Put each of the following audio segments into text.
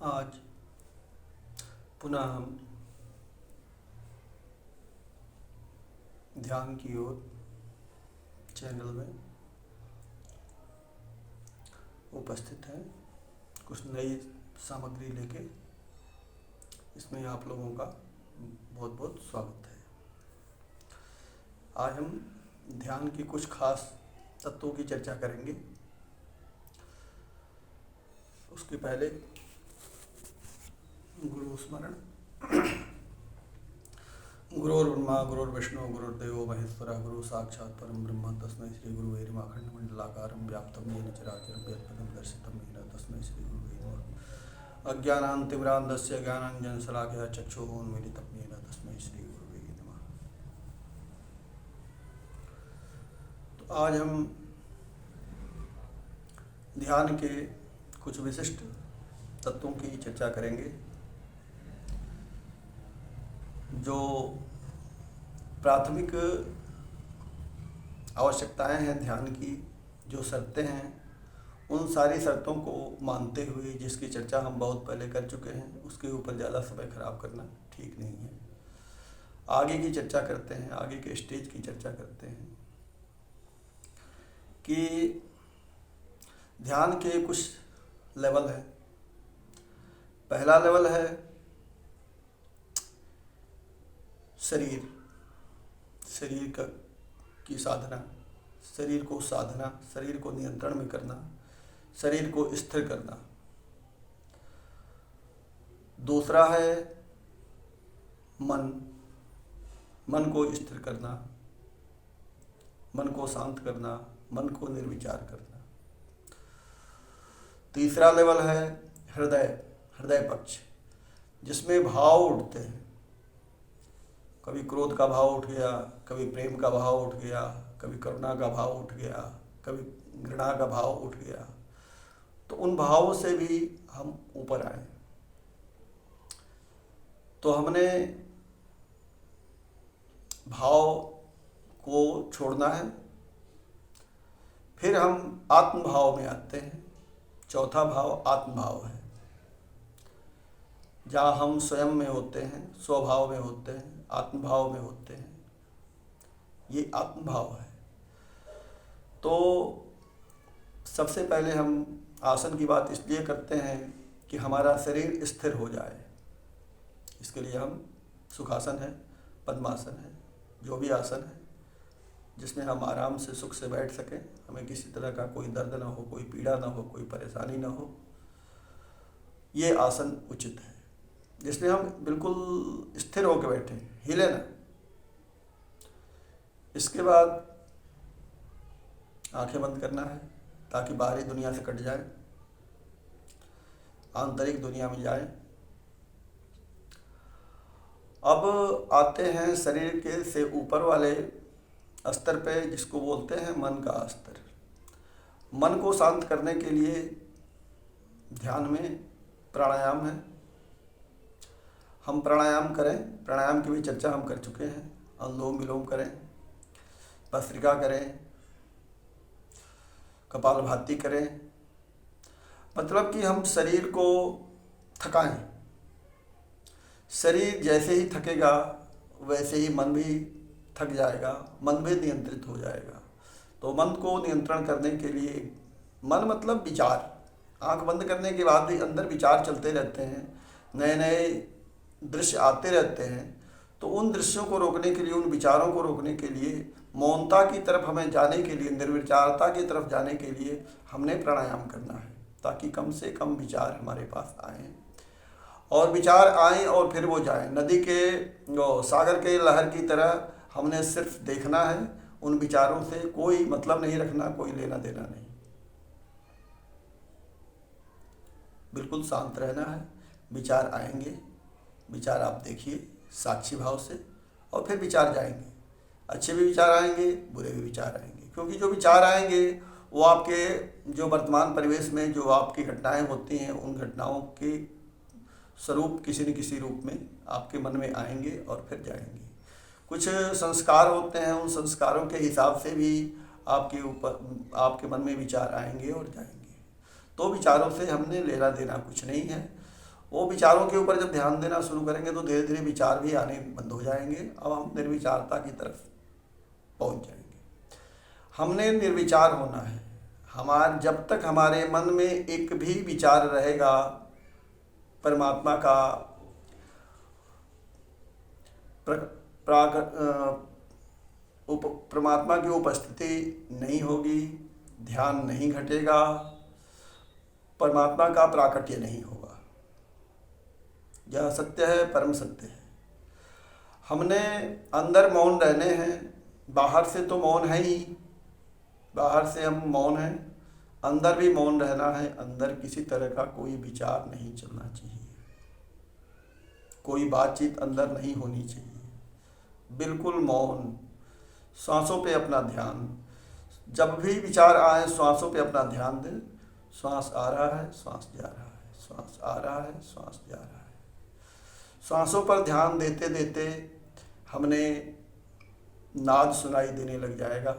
आज पुनः हम ध्यान की ओर चैनल में उपस्थित हैं, कुछ नई सामग्री लेके। इसमें आप लोगों का बहुत बहुत स्वागत है। आज हम ध्यान की कुछ खास तत्वों की चर्चा करेंगे। उसके पहले गुरु स्मरण। गुरुर्ब्रह्मा गुरुर्विष्णु गुरुर्देवो महेश्वरः गुरु साक्षात् परम ब्रह्म तस्मै श्री गुरुवे नमः। अखंडमंडलाकारं व्याप्तं येन चराचरं यत्पदं दर्शितं येन तस्मै श्री गुरुवे नमः। अज्ञानान्तिमिरान्धस्य ज्ञानाञ्जनशलाकया चक्षुरुन्मीलितं येन तस्मै श्री गुरुवे नमः। तो आज हम ध्यान के कुछ विशिष्ट तत्वों की चर्चा करेंगे। जो प्राथमिक आवश्यकताएं हैं ध्यान की, जो शर्तें हैं, उन सारी शर्तों को मानते हुए जिसकी चर्चा हम बहुत पहले कर चुके हैं, उसके ऊपर ज़्यादा समय खराब करना ठीक नहीं है। आगे की चर्चा करते हैं, आगे के स्टेज की चर्चा करते हैं कि ध्यान के कुछ लेवल हैं। पहला लेवल है शरीर की साधना, शरीर को साधना, शरीर को नियंत्रण में करना, शरीर को स्थिर करना। दूसरा है मन को स्थिर करना, मन को शांत करना, मन को निर्विचार करना। तीसरा लेवल है हृदय पक्ष, जिसमें भाव उठते हैं। कभी क्रोध का भाव उठ गया, कभी प्रेम का भाव उठ गया, कभी करुणा का भाव उठ गया, कभी घृणा का भाव उठ गया। तो उन भावों से भी हम ऊपर आए। तो हमने भाव को छोड़ना है। फिर हम आत्म भाव में आते हैं। चौथा भाव आत्म भाव है, जहाँ हम स्वयं में होते हैं, स्वभाव में होते हैं, आत्म भाव में होते हैं। ये आत्म भाव है। तो सबसे पहले हम आसन की बात इसलिए करते हैं कि हमारा शरीर स्थिर हो जाए। इसके लिए हम सुखासन है, पद्मासन है, जो भी आसन है जिसमें हम आराम से सुख से बैठ सकें, हमें किसी तरह का कोई दर्द ना हो, कोई पीड़ा ना हो, कोई परेशानी ना हो, ये आसन उचित है। जिसमें हम बिल्कुल स्थिर होकर बैठें, हिले ना। इसके बाद आंखें बंद करना है ताकि बाहरी दुनिया से कट जाए, आंतरिक दुनिया में जाए। अब आते हैं शरीर के से ऊपर वाले स्तर पे, जिसको बोलते हैं मन का स्तर। मन को शांत करने के लिए ध्यान में प्राणायाम है। हम प्राणायाम करें, प्राणायाम की भी चर्चा हम कर चुके हैं। अनुलोम विलोम करें, भस्त्रिका करें, कपालभाति करें। मतलब कि हम शरीर को थकाएं। शरीर जैसे ही थकेगा वैसे ही मन भी थक जाएगा, मन भी नियंत्रित हो जाएगा। तो मन को नियंत्रण करने के लिए, मन मतलब विचार, आंख बंद करने के बाद भी अंदर विचार चलते रहते हैं, नए नए दृश्य आते रहते हैं। तो उन दृश्यों को रोकने के लिए, उन विचारों को रोकने के लिए, मौनता की तरफ हमें जाने के लिए, निर्विचारता की तरफ जाने के लिए हमने प्राणायाम करना है, ताकि कम से कम विचार हमारे पास आएँ। और विचार आएँ और फिर वो जाएँ। नदी के, सागर के लहर की तरह हमने सिर्फ देखना है। उन विचारों से कोई मतलब नहीं रखना, कोई लेना देना नहीं। बिल्कुल शांत रहना है। विचार आएंगे, विचार आप देखिए साक्षी भाव से, और फिर विचार जाएंगे। अच्छे भी विचार आएंगे, बुरे भी विचार आएंगे। क्योंकि जो विचार आएंगे वो आपके जो वर्तमान परिवेश में जो आपकी घटनाएं होती हैं, उन घटनाओं के स्वरूप किसी न किसी रूप में आपके मन में आएंगे और फिर जाएंगे। कुछ संस्कार होते हैं, उन संस्कारों के हिसाब से भी आपके मन में विचार आएंगे और जाएंगे। तो विचारों से हमने लेना देना कुछ नहीं है। वो विचारों के ऊपर जब ध्यान देना शुरू करेंगे तो धीरे धीरे विचार भी आने बंद हो जाएंगे। अब हम निर्विचारता की तरफ पहुंच जाएंगे। हमने निर्विचार होना है। जब तक हमारे मन में एक भी विचार रहेगा परमात्मा का परमात्मा की उपस्थिति नहीं होगी, ध्यान नहीं घटेगा, परमात्मा का प्राकट्य नहीं होगा। यह सत्य है, परम सत्य है। हमने अंदर मौन रहने हैं, बाहर से तो मौन है ही, बाहर से हम मौन हैं, अंदर भी मौन रहना है। अंदर किसी तरह का कोई विचार नहीं चलना चाहिए, कोई बातचीत अंदर नहीं होनी चाहिए, बिल्कुल मौन। सांसों पे अपना ध्यान, जब भी विचार आए श्वासों पे अपना ध्यान दें। श्वास आ रहा है, श्वास जा रहा है, श्वास आ रहा है, श्वास जा रहा है। श्वासों पर ध्यान देते देते हमने नाद सुनाई देने लग जाएगा।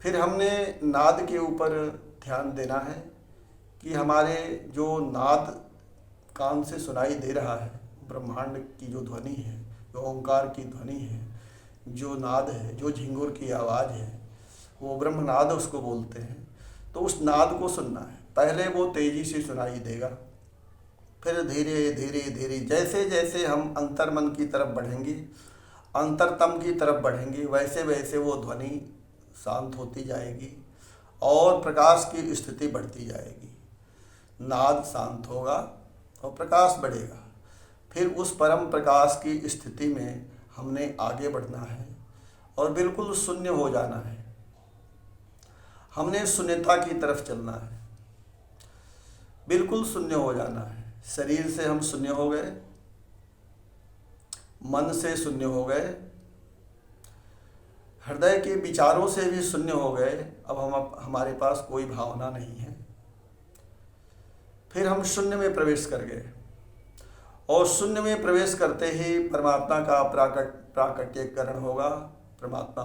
फिर हमने नाद के ऊपर ध्यान देना है कि हमारे जो नाद कान से सुनाई दे रहा है, ब्रह्मांड की जो ध्वनि है, जो ओंकार की ध्वनि है, जो नाद है, जो झिंगुर की आवाज़ है, वो ब्रह्मनाद उसको बोलते हैं। तो उस नाद को सुनना है। पहले वो तेजी से सुनाई देगा, फिर धीरे धीरे धीरे जैसे जैसे हम अंतर्मन की तरफ बढ़ेंगे, अंतरतम की तरफ बढ़ेंगे, वैसे वैसे वो ध्वनि शांत होती जाएगी और प्रकाश की स्थिति बढ़ती जाएगी। नाद शांत होगा और प्रकाश बढ़ेगा। फिर उस परम प्रकाश की स्थिति में हमने आगे बढ़ना है और बिल्कुल शून्य हो जाना है। हमने शून्यता की तरफ चलना है, बिल्कुल शून्य हो जाना है। शरीर से हम शून्य हो गए, मन से शून्य हो गए, हृदय के विचारों से भी शून्य हो गए। अब हमारे पास कोई भावना नहीं है। फिर हम शून्य में प्रवेश कर गए और शून्य में प्रवेश करते ही परमात्मा का प्राकट्यकरण होगा, परमात्मा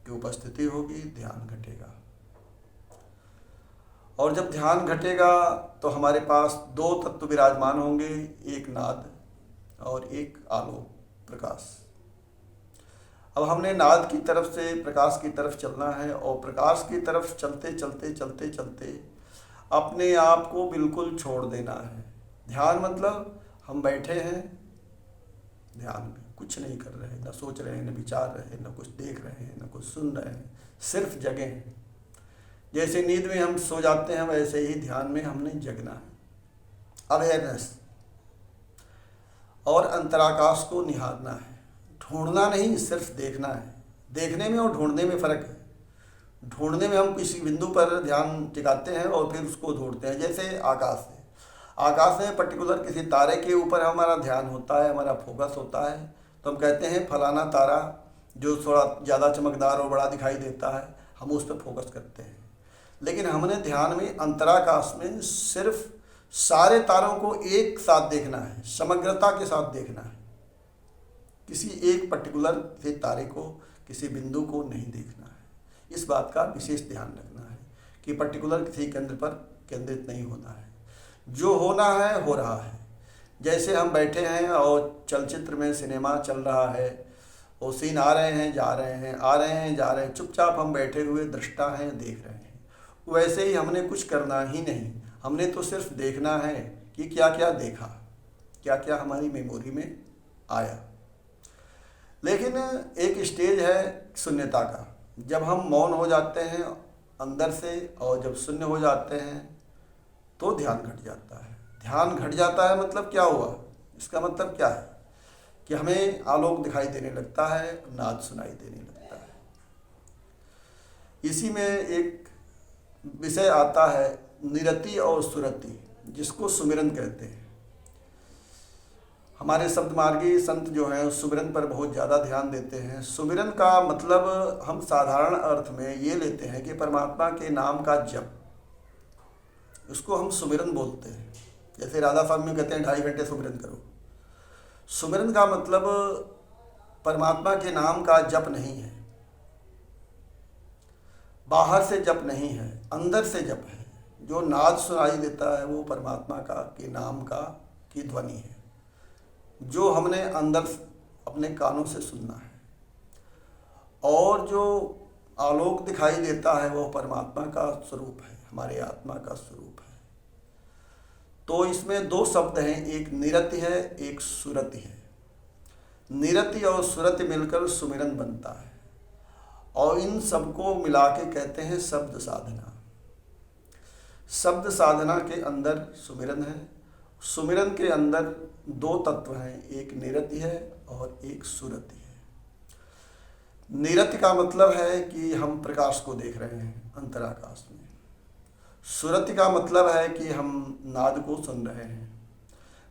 की उपस्थिति होगी, ध्यान घटेगा। और जब ध्यान घटेगा तो हमारे पास दो तत्व विराजमान होंगे, एक नाद और एक आलोक प्रकाश। अब हमने नाद की तरफ से प्रकाश की तरफ चलना है और प्रकाश की तरफ चलते चलते चलते चलते अपने आप को बिल्कुल छोड़ देना है। ध्यान मतलब हम बैठे हैं, ध्यान में कुछ नहीं कर रहे, न सोच रहे हैं, न विचार रहे हैं, न कुछ देख रहे हैं, न कुछ सुन रहे हैं, सिर्फ जगे हैं। जैसे नींद में हम सो जाते हैं वैसे ही ध्यान में हमने जगना है, अवेयरनेस। और अंतराकाश को निहारना है, ढूंढना नहीं, सिर्फ देखना है। देखने में और ढूंढने में फ़र्क है। ढूंढने में हम किसी बिंदु पर ध्यान टिकाते हैं और फिर उसको ढूंढते हैं। जैसे आकाश में पर्टिकुलर किसी तारे के ऊपर हमारा ध्यान होता है, हमारा फोकस होता है, तो हम कहते हैं फलाना तारा जो थोड़ा ज़्यादा चमकदार और बड़ा दिखाई देता है, हम उस पर फोकस करते हैं। लेकिन हमने ध्यान में अंतराकाश में सिर्फ सारे तारों को एक साथ देखना है, समग्रता के साथ देखना है। किसी एक पर्टिकुलर किसी तारे को, किसी बिंदु को नहीं देखना है। इस बात का विशेष ध्यान रखना है कि पर्टिकुलर किसी केंद्र पर केंद्रित नहीं होना है। जो होना है हो रहा है। जैसे हम बैठे हैं और चलचित्र में सिनेमा चल रहा है, वो सीन आ रहे हैं जा रहे हैं, आ रहे हैं जा रहे हैं, चुपचाप हम बैठे हुए दृष्टा हैं, देख रहे हैं। वैसे ही हमने कुछ करना ही नहीं, हमने तो सिर्फ देखना है कि क्या क्या देखा, क्या क्या हमारी मेमोरी में आया। लेकिन एक स्टेज है शून्यता का, जब हम मौन हो जाते हैं अंदर से और जब शून्य हो जाते हैं तो ध्यान घट जाता है। ध्यान घट जाता है मतलब क्या हुआ? इसका मतलब क्या है कि हमें आलोक दिखाई देने लगता है, नाद सुनाई देने लगता है। इसी में एक विषय आता है निरति और सुरति, जिसको सुमिरन कहते हैं। हमारे शब्द मार्गी संत जो हैं सुमिरन पर बहुत ज़्यादा ध्यान देते हैं। सुमिरन का मतलब हम साधारण अर्थ में ये लेते हैं कि परमात्मा के नाम का जप, उसको हम सुमिरन बोलते हैं। जैसे राधा स्वामी में कहते हैं 2.5 घंटे सुमिरन करो। सुमिरन का मतलब परमात्मा के नाम का जप नहीं है, बाहर से जप नहीं है, अंदर से जप है। जो नाद सुनाई देता है वो परमात्मा का के नाम का की ध्वनि है, जो हमने अंदर अपने कानों से सुनना है। और जो आलोक दिखाई देता है वो परमात्मा का स्वरूप है, हमारे आत्मा का स्वरूप है। तो इसमें दो शब्द हैं, एक निरति है, एक सुरति है। निरति और सुरति मिलकर सुमिरन बनता है, और इन सबको मिला के कहते हैं शब्द साधना। शब्द साधना के अंदर सुमिरन है। सुमिरन के अंदर दो तत्व हैं, एक निरति है और एक सुरति है। निरति का मतलब है कि हम प्रकाश को देख रहे हैं अंतराकाश में। सुरति का मतलब है कि हम नाद को सुन रहे हैं।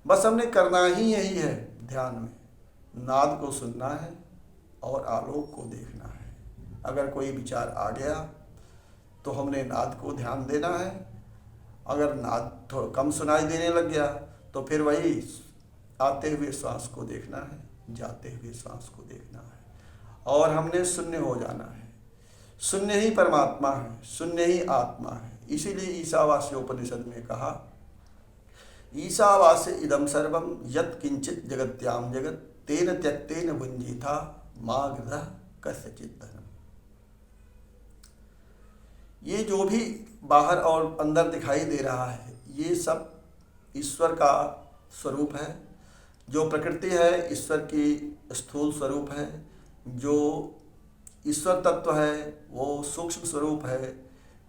बस हमने करना ही यही है, ध्यान में नाद को सुनना है और आलोक को देखना है। अगर कोई विचार आ गया तो हमने नाद को ध्यान देना है। अगर नाद थोड़ा कम सुनाई देने लग गया तो फिर वही आते हुए श्वास को देखना है, जाते हुए श्वास को देखना है, और हमने शून्य हो जाना है। शून्य ही परमात्मा है, शून्य ही आत्मा है। इसीलिए ईशावास्य उपनिषद में कहा, ईशावास्य इदम सर्वम यत् किंचित जगत्याम जगत तेन त्यक्तेन भुंजीथा मा गृधः कस्यचित् धनम्। ये जो भी बाहर और अंदर दिखाई दे रहा है, ये सब ईश्वर का स्वरूप है। जो प्रकृति है ईश्वर की स्थूल स्वरूप है, जो ईश्वर तत्व है वो सूक्ष्म स्वरूप है,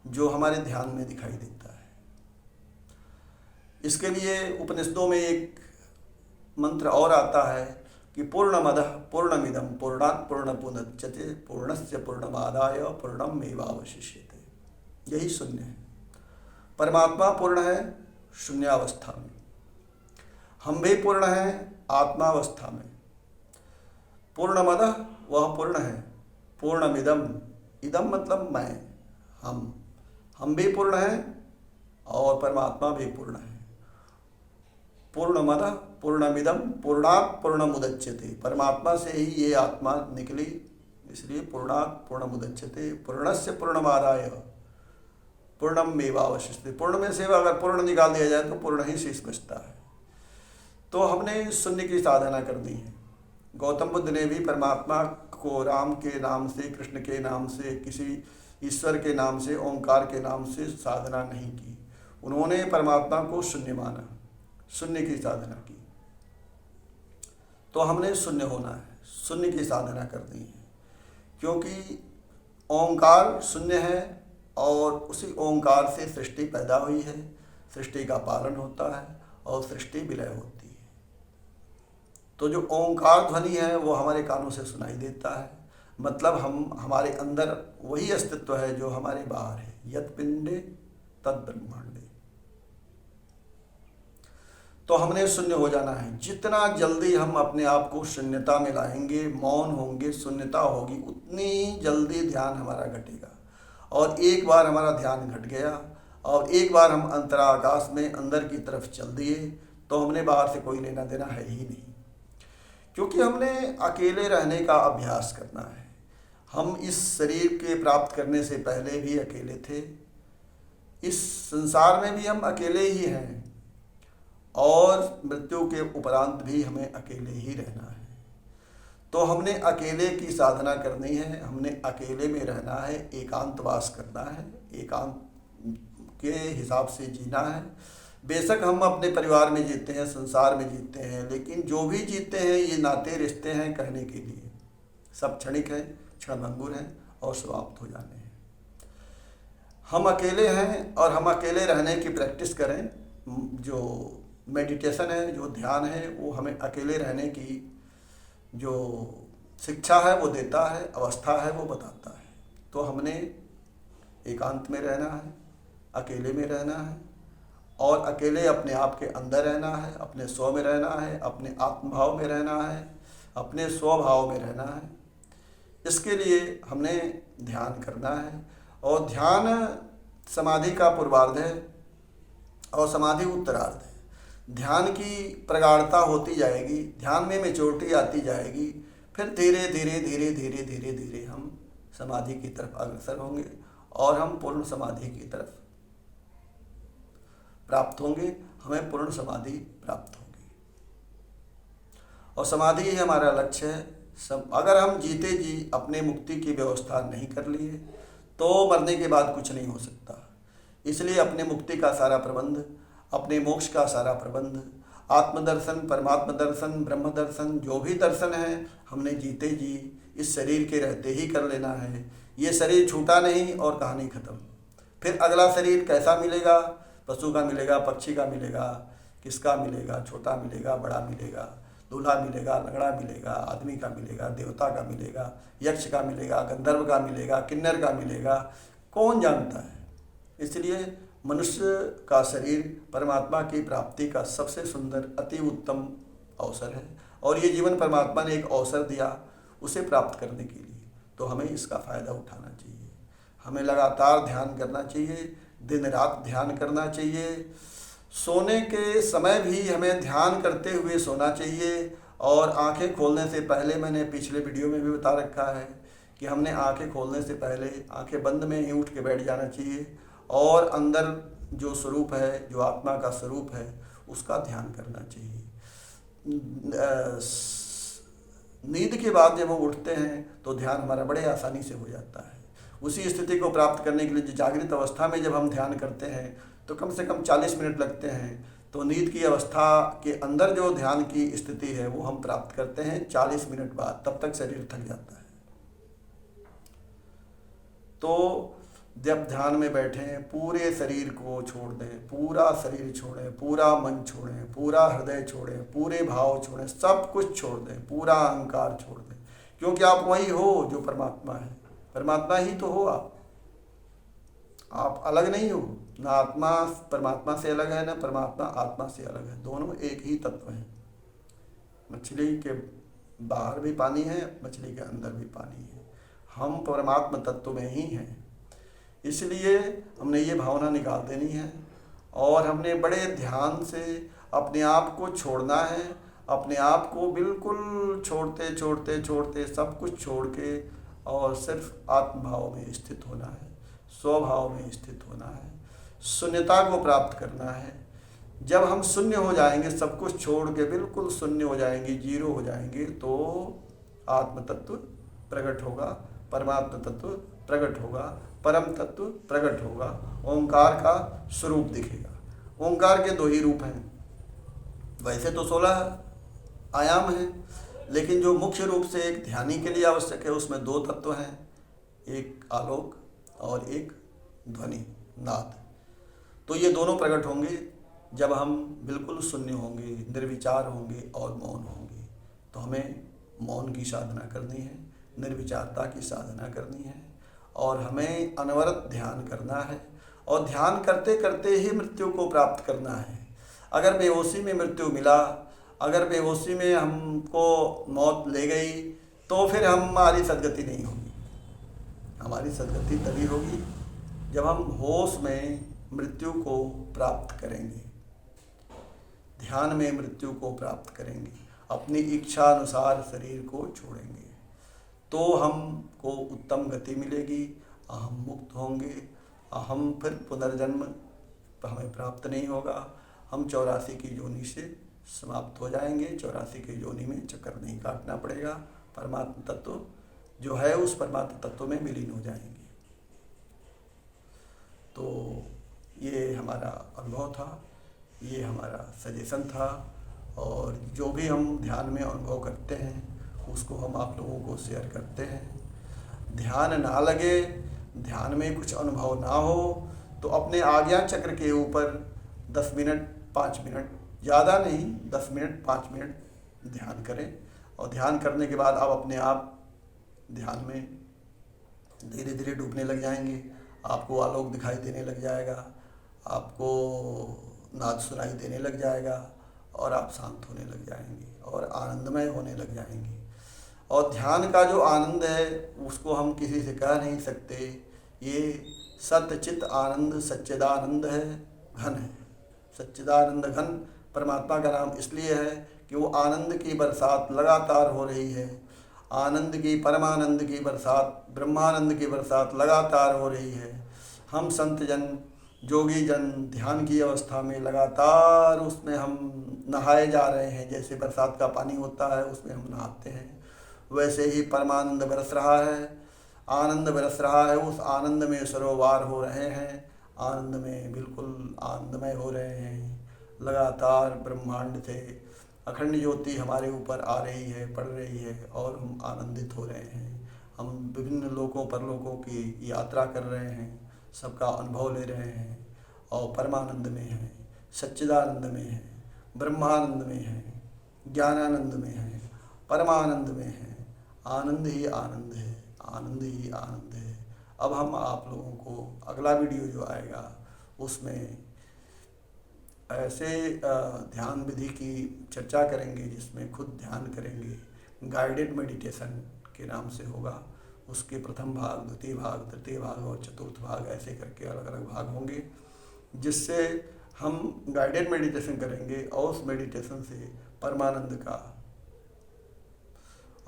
जो हमारे ध्यान में दिखाई देता है। इसके लिए उपनिषदों में एक मंत्र और आता है कि पूर्णमदः पूर्णमिदं पूर्णात् पूर्णमुदच्यते पूर्णस्य पूर्णमादाय पूर्णमेवावशिष्यते। यही शून्य है। परमात्मा पूर्ण है शून्यावस्था में, हम भी पूर्ण हैं आत्मावस्था में। पूर्णमदः वह पूर्ण है, पूर्णमिदं, इदम मतलब मैं, हम भी पूर्ण हैं और परमात्मा भी पूर्ण है। पूर्णमदः पूर्णमिदं पूर्णात् पूर्णमुदच्यते, परमात्मा से ही ये आत्मा निकली, इसलिए पूर्णात् पूर्णमुदच्यते पूर्णस्य पूर्णमादाय पूर्णमेवावशिष्यते। पूर्ण में से अगर पूर्ण निकाल दिया जाए तो पूर्ण ही शेष बचता है। तो हमने शून्य की साधना करनी है। गौतम बुद्ध ने भी परमात्मा को राम के नाम से, कृष्ण के नाम से, किसी ईश्वर के नाम से, ओंकार के नाम से साधना नहीं की। उन्होंने परमात्मा को शून्य माना, शून्य की साधना की। तो हमने शून्य होना है, शून्य की साधना करनी है, क्योंकि ओंकार शून्य है और उसी ओंकार से सृष्टि पैदा हुई है, सृष्टि का पालन होता है और सृष्टि विलय होती है। तो जो ओंकार ध्वनि है वो हमारे कानों से सुनाई देता है, मतलब हमारे अंदर वही अस्तित्व है जो हमारे बाहर है। यत् पिंडे तद ब्रह्मांडे। तो हमने शून्य हो जाना है। जितना जल्दी हम अपने आप को शून्यता में लाएंगे, मौन होंगे, शून्यता होगी, उतनी ही जल्दी ध्यान हमारा घटेगा। और एक बार हमारा ध्यान घट गया और एक बार हम अंतराकाश में अंदर की तरफ चल दिए तो हमने बाहर से कोई लेना देना है ही नहीं, क्योंकि हमने अकेले रहने का अभ्यास करना है। हम इस शरीर के प्राप्त करने से पहले भी अकेले थे, इस संसार में भी हम अकेले ही हैं, और मृत्यु के उपरांत भी हमें अकेले ही रहना है। तो हमने अकेले की साधना करनी है, हमने अकेले में रहना है, एकांतवास करना है, एकांत के हिसाब से जीना है। बेशक हम अपने परिवार में जीते हैं, संसार में जीते हैं, लेकिन जो भी जीते हैं ये नाते रिश्ते हैं कहने के लिए, सब क्षणिक हैं, क्षणभंगुर हैं और समाप्त हो जाने हैं। हम अकेले हैं और हम अकेले रहने की प्रैक्टिस करें। जो मेडिटेशन है, जो ध्यान है, वो हमें अकेले रहने की जो शिक्षा है वो देता है, अवस्था है वो बताता है। तो हमने एकांत में रहना है, अकेले में रहना है, और अकेले अपने आप के अंदर रहना है, अपने स्व में रहना है, अपने आत्मभाव में रहना है, अपने स्वभाव में रहना है। इसके लिए हमने ध्यान करना है, और ध्यान समाधि का पूर्वार्ध है और समाधि उत्तरार्ध है। ध्यान की प्रगाढ़ता होती जाएगी, ध्यान में मैच्योरिटी आती जाएगी, फिर धीरे धीरे धीरे धीरे धीरे धीरे हम समाधि की तरफ अग्रसर होंगे और हम पूर्ण समाधि की तरफ प्राप्त होंगे, हमें पूर्ण समाधि प्राप्त होगी। और समाधि ही हमारा लक्ष्य है। सब अगर हम जीते जी अपने मुक्ति की व्यवस्था नहीं कर लिए तो मरने के बाद कुछ नहीं हो सकता। इसलिए अपने मुक्ति का सारा प्रबंध, अपने मोक्ष का सारा प्रबंध, आत्मदर्शन, परमात्मा दर्शन, ब्रह्म दर्शन, जो भी दर्शन है हमने जीते जी इस शरीर के रहते ही कर लेना है। ये शरीर छूटा नहीं और कहानी खत्म। फिर अगला शरीर कैसा मिलेगा? पशु का मिलेगा, पक्षी का मिलेगा, किसका मिलेगा? छोटा मिलेगा, बड़ा मिलेगा, दूल्हा मिलेगा, लंगड़ा मिलेगा, आदमी का मिलेगा, देवता का मिलेगा, यक्ष का मिलेगा, गंधर्व का मिलेगा, किन्नर का मिलेगा, कौन जानता है। इसलिए मनुष्य का शरीर परमात्मा की प्राप्ति का सबसे सुंदर अति उत्तम अवसर है और ये जीवन परमात्मा ने एक अवसर दिया उसे प्राप्त करने के लिए, तो हमें इसका फ़ायदा उठाना चाहिए। हमें लगातार ध्यान करना चाहिए, दिन रात ध्यान करना चाहिए। सोने के समय भी हमें ध्यान करते हुए सोना चाहिए और आंखें खोलने से पहले, मैंने पिछले वीडियो में भी बता रखा है कि हमने आंखें खोलने से पहले आंखें बंद में ही उठ के बैठ जाना चाहिए और अंदर जो स्वरूप है, जो आत्मा का स्वरूप है, उसका ध्यान करना चाहिए। नींद के बाद जब हम उठते हैं तो ध्यान हमारा बड़े आसानी से हो जाता है। उसी स्थिति को प्राप्त करने के लिए जागृत अवस्था में जब हम ध्यान करते हैं तो कम से कम 40 मिनट लगते हैं। तो नींद की अवस्था के अंदर जो ध्यान की स्थिति है वो हम प्राप्त करते हैं 40 मिनट बाद, तब तक शरीर थक जाता है। तो जब ध्यान में बैठें पूरे शरीर को छोड़ दें, पूरा शरीर छोड़ें, पूरा मन छोड़ें, पूरा हृदय छोड़ें, पूरे भाव छोड़ें, सब कुछ छोड़ दें, पूरा अहंकार छोड़ दें, क्योंकि आप वही हो जो परमात्मा है। परमात्मा ही तो हो आप अलग नहीं हो। ना आत्मा परमात्मा से अलग है, ना परमात्मा आत्मा से अलग है, दोनों एक ही तत्व हैं। मछली के बाहर भी पानी है, मछली के अंदर भी पानी है, हम परमात्मा तत्व में ही हैं। इसलिए हमने ये भावना निकाल देनी है और हमने बड़े ध्यान से अपने आप को छोड़ना है। अपने आप को बिल्कुल छोड़ते छोड़ते छोड़ते सब कुछ छोड़ के और सिर्फ आत्मभाव में स्थित होना है, स्वभाव में स्थित होना है, शून्यता को प्राप्त करना है। जब हम शून्य हो जाएंगे, सब कुछ छोड़ के बिल्कुल शून्य हो जाएंगे, जीरो हो जाएंगे, तो आत्म तत्व प्रकट होगा, परमात्मा तत्व प्रकट होगा, परम तत्व प्रकट होगा, ओंकार का स्वरूप दिखेगा। ओंकार के दो ही रूप हैं, वैसे तो 16 आयाम हैं, लेकिन जो मुख्य रूप से एक ध्यानी के लिए आवश्यक है उसमें 2 तत्व हैं, एक आलोक और एक ध्वनि, नाद। तो ये दोनों प्रकट होंगे जब हम बिल्कुल शून्य होंगे, निर्विचार होंगे और मौन होंगे। तो हमें मौन की साधना करनी है, निर्विचारता की साधना करनी है और हमें अनवरत ध्यान करना है और ध्यान करते करते ही मृत्यु को प्राप्त करना है। अगर बेहोशी में मृत्यु मिला, अगर बेहोशी में हमको मौत ले गई, तो फिर हमारी सद्गति नहीं होगी। हमारी सद्गति तभी होगी जब हम होश में मृत्यु को प्राप्त करेंगे, ध्यान में मृत्यु को प्राप्त करेंगे, अपनी इच्छा अनुसार शरीर को छोड़ेंगे, तो हमको उत्तम गति मिलेगी, अहम मुक्त होंगे। अहम फिर पुनर्जन्म हमें प्राप्त नहीं होगा, हम 84 की योनि से समाप्त हो जाएंगे। 84 की योनि में चक्कर नहीं काटना पड़ेगा, परमात्मा तत्व जो है उस परमात्मा तत्व में विलीन हो जाएंगे। तो ये हमारा अनुभव था, ये हमारा सजेशन था और जो भी हम ध्यान में अनुभव करते हैं उसको हम आप लोगों को शेयर करते हैं। ध्यान ना लगे, ध्यान में कुछ अनुभव ना हो, तो अपने आज्ञा चक्र के ऊपर 10 मिनट 5 मिनट, ज़्यादा नहीं, 10 मिनट 5 मिनट ध्यान करें और ध्यान करने के बाद आप अपने आप ध्यान में धीरे धीरे डूबने लग जाएंगे। आपको आलोक दिखाई देने लग जाएगा, आपको नाद सुनाई देने लग जाएगा और आप शांत होने लग जाएंगे और आनंदमय होने लग जाएंगे। और ध्यान का जो आनंद है उसको हम किसी से कह नहीं सकते। ये सच्चित आनंद सच्चिदानंद है, घन है। सच्चिदानंद घन परमात्मा का नाम इसलिए है कि वो आनंद की बरसात लगातार हो रही है, आनंद की, परमानंद की बरसात, ब्रह्मानंद की बरसात लगातार हो रही है। हम संत जन जोगी जन ध्यान की अवस्था में लगातार उसमें हम नहाए जा रहे हैं। जैसे बरसात का पानी होता है उसमें हम नहाते हैं, वैसे ही परमानंद बरस रहा है, आनंद बरस रहा है। उस आनंद में सरोवार हो रहे हैं, आनंद में बिल्कुल आनंदमय हो रहे हैं। लगातार ब्रह्मांड से अखंड ज्योति हमारे ऊपर आ रही है, पड़ रही है और हम आनंदित हो रहे हैं। हम विभिन्न लोकों परलोकों की यात्रा कर रहे हैं, सबका अनुभव ले रहे हैं और परमानंद में हैं, सच्चिदानंद में हैं, ब्रह्मानंद में हैं, ज्ञानानंद में हैं, परमानंद में हैं। आनंद ही आनंद है, आनंद ही आनंद है। अब हम आप लोगों को अगला वीडियो जो आएगा उसमें ऐसे ध्यान विधि की चर्चा करेंगे जिसमें खुद ध्यान करेंगे। गाइडेड मेडिटेशन के नाम से होगा। उसके प्रथम भाग, द्वितीय भाग, तृतीय भाग और चतुर्थ भाग ऐसे करके अलग अलग भाग होंगे, जिससे हम गाइडेड मेडिटेशन करेंगे और उस मेडिटेशन से परमानंद का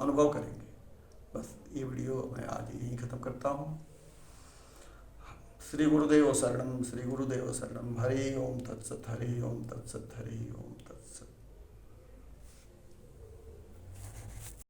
अनुभव करेंगे। बस ये वीडियो मैं आज यहीं ख़त्म करता हूँ। श्री गुरुदेव शरणम, श्री गुरुदेव शरणम। हरि ओम तत्सत, हरि ओम तत्सत, हरि ओम।